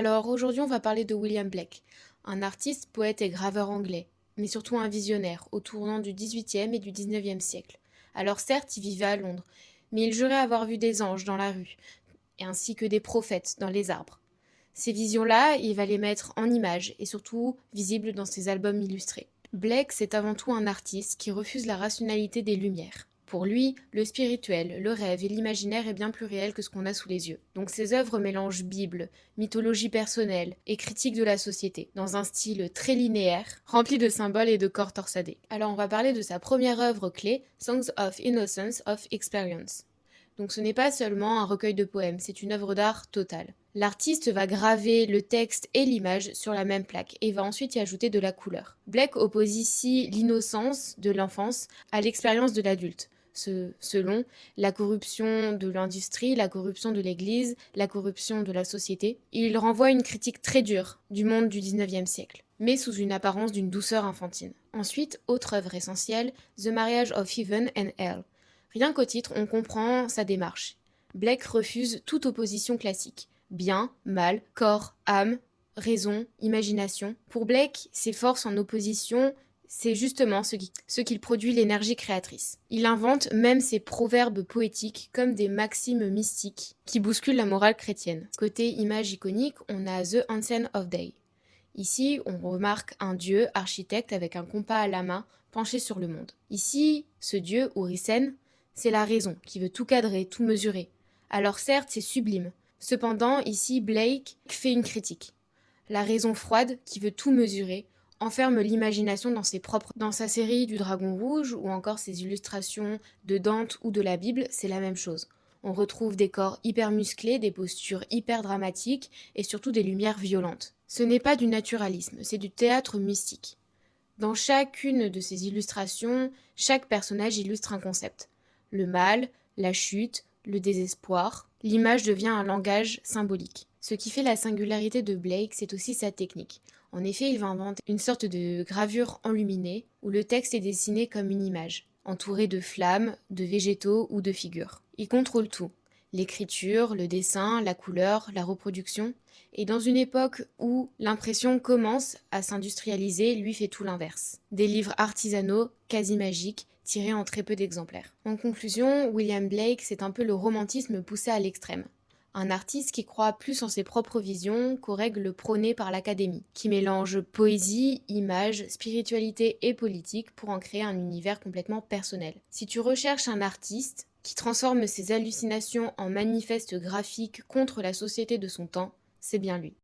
Alors aujourd'hui, on va parler de William Blake, un artiste, poète et graveur anglais, mais surtout un visionnaire au tournant du XVIIIe et du XIXe siècle. Alors certes, il vivait à Londres, mais il jurait avoir vu des anges dans la rue, et ainsi que des prophètes dans les arbres. Ces visions-là, il va les mettre en images et surtout visibles dans ses albums illustrés. Blake, c'est avant tout un artiste qui refuse la rationalité des Lumières. Pour lui, le spirituel, le rêve et l'imaginaire est bien plus réel que ce qu'on a sous les yeux. Donc ses œuvres mélangent Bible, mythologie personnelle et critique de la société, dans un style très linéaire, rempli de symboles et de corps torsadés. Alors on va parler de sa première œuvre clé, Songs of Innocence of Experience. Donc ce n'est pas seulement un recueil de poèmes, c'est une œuvre d'art totale. L'artiste va graver le texte et l'image sur la même plaque et va ensuite y ajouter de la couleur. Blake oppose ici l'innocence de l'enfance à l'expérience de l'adulte, selon la corruption de l'industrie, la corruption de l'Église, la corruption de la société. Il renvoie une critique très dure du monde du 19e siècle, mais sous une apparence d'une douceur infantile. Ensuite, autre œuvre essentielle, The Marriage of Heaven and Hell. Rien qu'au titre, on comprend sa démarche. Blake refuse toute opposition classique. Bien, mal, corps, âme, raison, imagination. Pour Blake, ces forces en opposition, c'est justement ce qu'il produit l'énergie créatrice. Il invente même ses proverbes poétiques comme des maximes mystiques qui bousculent la morale chrétienne. Côté image iconique, on a The Ancient of Day. Ici, on remarque un dieu architecte avec un compas à la main penché sur le monde. Ici, ce dieu, Orisen, c'est la raison qui veut tout cadrer, tout mesurer. Alors certes, c'est sublime. Cependant, ici, Blake fait une critique. La raison froide, qui veut tout mesurer, enferme l'imagination dans sa série du Dragon Rouge ou encore ses illustrations de Dante ou de la Bible, c'est la même chose. On retrouve des corps hyper musclés, des postures hyper dramatiques et surtout des lumières violentes. Ce n'est pas du naturalisme, c'est du théâtre mystique. Dans chacune de ces illustrations, chaque personnage illustre un concept. Le mal, la chute, le désespoir. L'image devient un langage symbolique. Ce qui fait la singularité de Blake, c'est aussi sa technique. En effet, il va inventer une sorte de gravure enluminée où le texte est dessiné comme une image, entouré de flammes, de végétaux ou de figures. Il contrôle tout. L'écriture, le dessin, la couleur, la reproduction. Et dans une époque où l'impression commence à s'industrialiser, lui fait tout l'inverse. Des livres artisanaux, quasi magiques, tirés en très peu d'exemplaires. En conclusion, William Blake, c'est un peu le romantisme poussé à l'extrême. Un artiste qui croit plus en ses propres visions qu'aux règles prônées par l'académie, qui mélange poésie, images, spiritualité et politique pour en créer un univers complètement personnel. Si tu recherches un artiste qui transforme ses hallucinations en manifeste graphique contre la société de son temps, c'est bien lui.